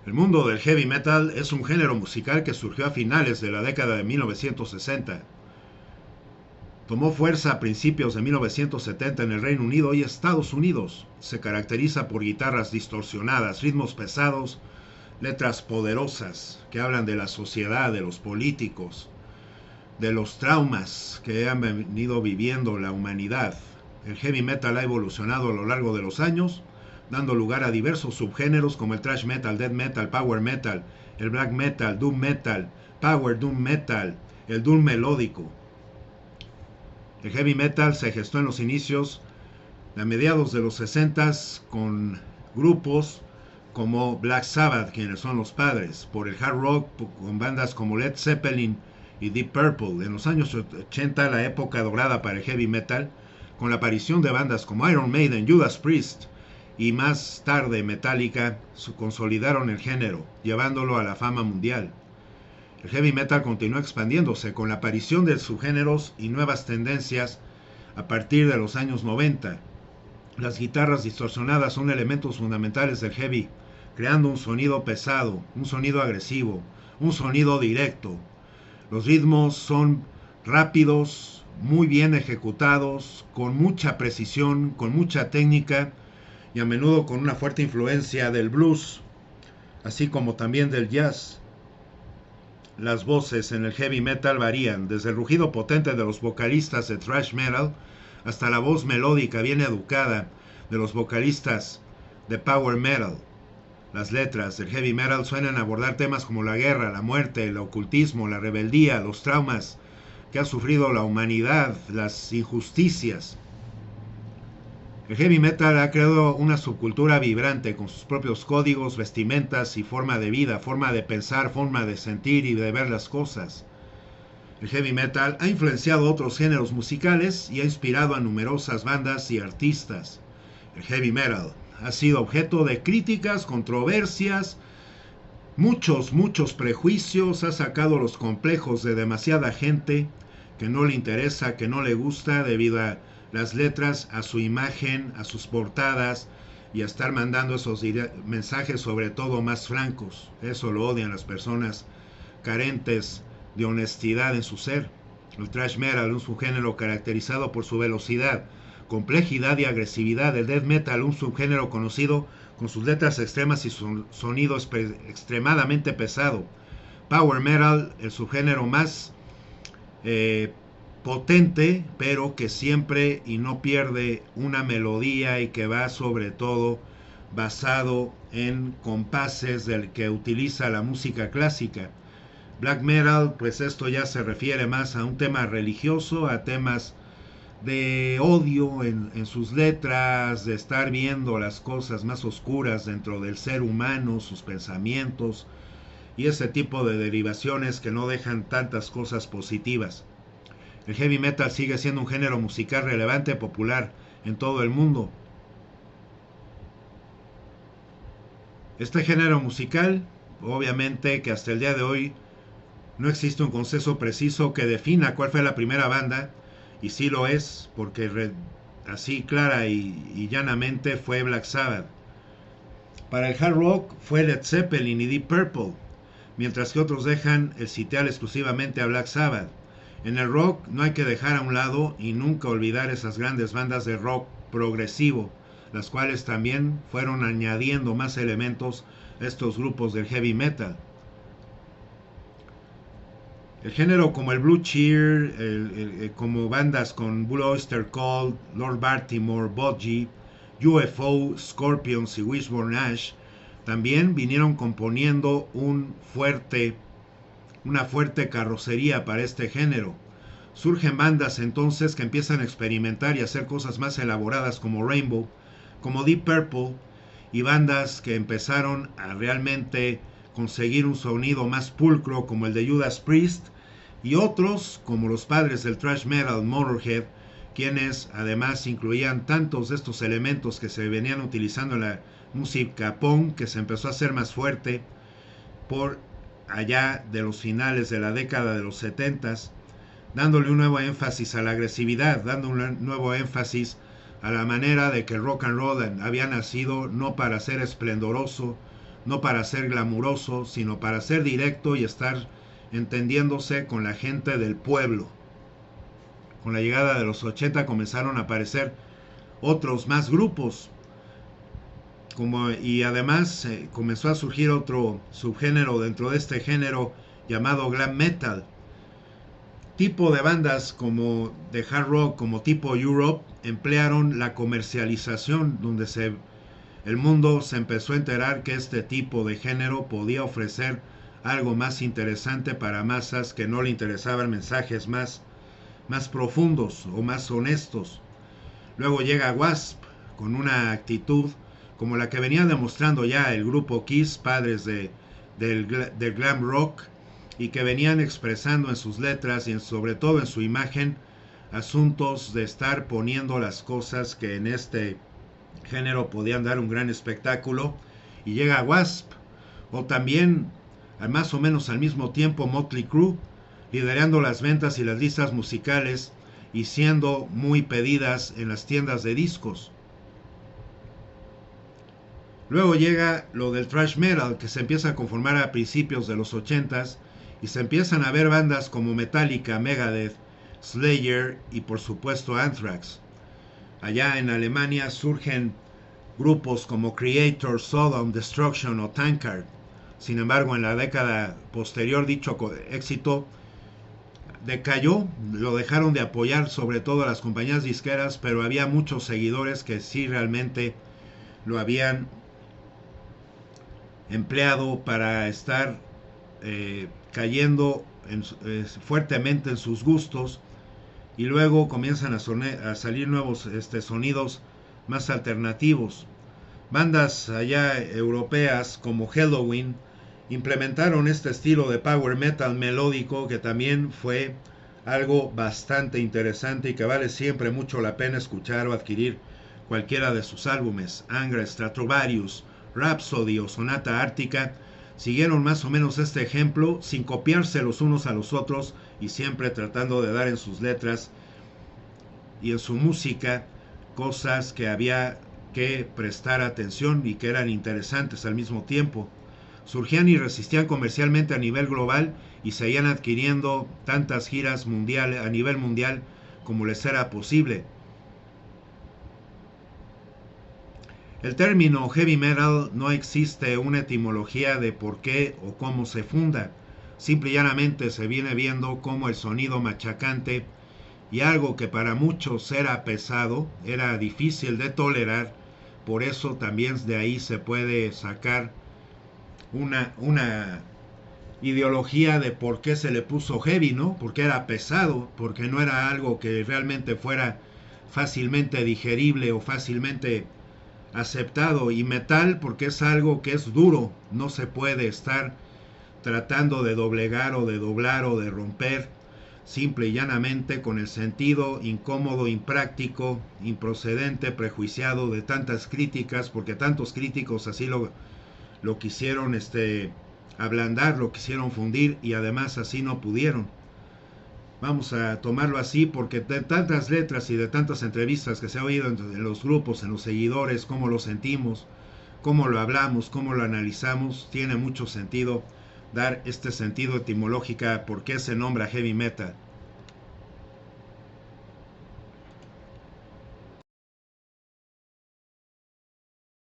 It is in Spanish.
El mundo del heavy metal es un género musical que surgió a finales de la década de 1960. Tomó fuerza a principios de 1970 en el Reino Unido y Estados Unidos. Se caracteriza por guitarras distorsionadas, ritmos pesados, letras poderosas que hablan de la sociedad, de los políticos, de los traumas que han venido viviendo la humanidad. El heavy metal ha evolucionado a lo largo de los años, dando lugar a diversos subgéneros como el thrash metal, death metal, power metal, el black metal, doom metal, power doom metal, el doom melódico. El heavy metal se gestó en los inicios, a mediados de los 60 con grupos como Black Sabbath, quienes son los padres, por el hard rock con bandas como Led Zeppelin y Deep Purple. En los años 80, la época dorada para el heavy metal, con la aparición de bandas como Iron Maiden, Judas Priest y más tarde Metallica, consolidaron el género, llevándolo a la fama mundial. El heavy metal continuó expandiéndose con la aparición de subgéneros y nuevas tendencias a partir de los años 90. Las guitarras distorsionadas son elementos fundamentales del heavy, creando un sonido pesado, un sonido agresivo, un sonido directo. Los ritmos son rápidos, muy bien ejecutados, con mucha precisión, con mucha técnica y a menudo con una fuerte influencia del blues, así como también del jazz. Las voces en el heavy metal varían, desde el rugido potente de los vocalistas de thrash metal hasta la voz melódica bien educada de los vocalistas de power metal. Las letras del heavy metal suelen abordar temas como la guerra, la muerte, el ocultismo, la rebeldía, los traumas que ha sufrido la humanidad, las injusticias. El heavy metal ha creado una subcultura vibrante con sus propios códigos, vestimentas y forma de vida, forma de pensar, forma de sentir y de ver las cosas. El heavy metal ha influenciado otros géneros musicales y ha inspirado a numerosas bandas y artistas. El heavy metal ha sido objeto de críticas, controversias, muchos prejuicios, ha sacado los complejos de demasiada gente que no le interesa, que no le gusta debido a las letras, a su imagen, a sus portadas y a estar mandando esos mensajes sobre todo más francos. Eso lo odian las personas carentes de honestidad en su ser. El thrash metal, un subgénero caracterizado por su velocidad, complejidad y agresividad. El death metal, un subgénero conocido con sus letras extremas y su sonido extremadamente pesado. Power metal, el subgénero más potente, pero que siempre y no pierde una melodía y que va sobre todo basado en compases del que utiliza la música clásica. Black metal, pues esto ya se refiere más a un tema religioso, a temas de odio en sus letras, de estar viendo las cosas más oscuras dentro del ser humano, sus pensamientos y ese tipo de derivaciones que no dejan tantas cosas positivas. El heavy metal sigue siendo un género musical relevante y popular en todo el mundo. Este género musical, obviamente que hasta el día de hoy no existe un consenso preciso que defina cuál fue la primera banda, y sí lo es, porque así clara y llanamente fue Black Sabbath. Para el hard rock fue Led Zeppelin y Deep Purple, mientras que otros dejan el sitial exclusivamente a Black Sabbath. En el rock no hay que dejar a un lado y nunca olvidar esas grandes bandas de rock progresivo, las cuales también fueron añadiendo más elementos a estos grupos del heavy metal. El género como el Blue Cheer, como bandas con Blue Oyster Cult, Lord Baltimore, Bodgy, UFO, Scorpions y Wishbone Ash, también vinieron componiendo una fuerte carrocería para este género. Surgen bandas entonces que empiezan a experimentar y hacer cosas más elaboradas como Rainbow, como Deep Purple, y bandas que empezaron a realmente conseguir un sonido más pulcro como el de Judas Priest, y otros como los padres del thrash metal, Motorhead, quienes además incluían tantos de estos elementos que se venían utilizando en la música punk, que se empezó a hacer más fuerte por allá de los finales de la década de los 70s, dándole un nuevo énfasis a la agresividad, dando un nuevo énfasis a la manera de que el rock and roll había nacido no para ser esplendoroso, no para ser glamuroso, sino para ser directo y estar entendiéndose con la gente del pueblo. Con la llegada de los 80 comenzaron a aparecer otros más grupos, y además comenzó a surgir otro subgénero dentro de este género llamado glam metal. Tipo de bandas como de hard rock, como tipo Europe, emplearon la comercialización, donde el mundo se empezó a enterar que este tipo de género podía ofrecer algo más interesante para masas que no le interesaban mensajes más profundos o más honestos. Luego llega Wasp con una actitud como la que venía demostrando ya el grupo Kiss, padres del glam rock, y que venían expresando en sus letras y sobre todo en su imagen asuntos de estar poniendo las cosas que en este género podían dar un gran espectáculo. Y llega Wasp, o también más o menos al mismo tiempo Motley Crue, liderando las ventas y las listas musicales y siendo muy pedidas en las tiendas de discos. Luego llega lo del thrash metal, que se empieza a conformar a principios de los 80s y se empiezan a ver bandas como Metallica, Megadeth, Slayer y por supuesto Anthrax. Allá en Alemania surgen grupos como Creator, Sodom, Destruction o Tankard. Sin embargo, en la década posterior dicho éxito decayó, lo dejaron de apoyar sobre todo las compañías disqueras, pero había muchos seguidores que sí realmente lo habían empleado para estar cayendo fuertemente en sus gustos, y luego comienzan a salir nuevos sonidos más alternativos. Bandas allá europeas como Helloween implementaron este estilo de power metal melódico que también fue algo bastante interesante y que vale siempre mucho la pena escuchar o adquirir cualquiera de sus álbumes. Angra, Stratovarius, Rhapsody o Sonata Ártica siguieron más o menos este ejemplo sin copiarse los unos a los otros y siempre tratando de dar en sus letras y en su música cosas que había que prestar atención y que eran interesantes al mismo tiempo. Surgían y resistían comercialmente a nivel global y seguían adquiriendo tantas giras mundiales a nivel mundial como les era posible. El término heavy metal no existe una etimología de por qué o cómo se funda. Simple y llanamente se viene viendo como el sonido machacante y algo que para muchos era pesado, era difícil de tolerar. Por eso también de ahí se puede sacar una ideología de por qué se le puso heavy, ¿no? Porque era pesado, porque no era algo que realmente fuera fácilmente digerible o fácilmente aceptado. Y metal porque es algo que es duro, no se puede estar tratando de doblegar o de doblar o de romper, simple y llanamente con el sentido incómodo, impráctico, improcedente, prejuiciado de tantas críticas, porque tantos críticos así lo quisieron ablandar, lo quisieron fundir y además así no pudieron. Vamos a tomarlo así porque de tantas letras y de tantas entrevistas que se ha oído en los grupos, en los seguidores, cómo lo sentimos, cómo lo hablamos, cómo lo analizamos, tiene mucho sentido dar este sentido etimológico por qué se nombra heavy metal.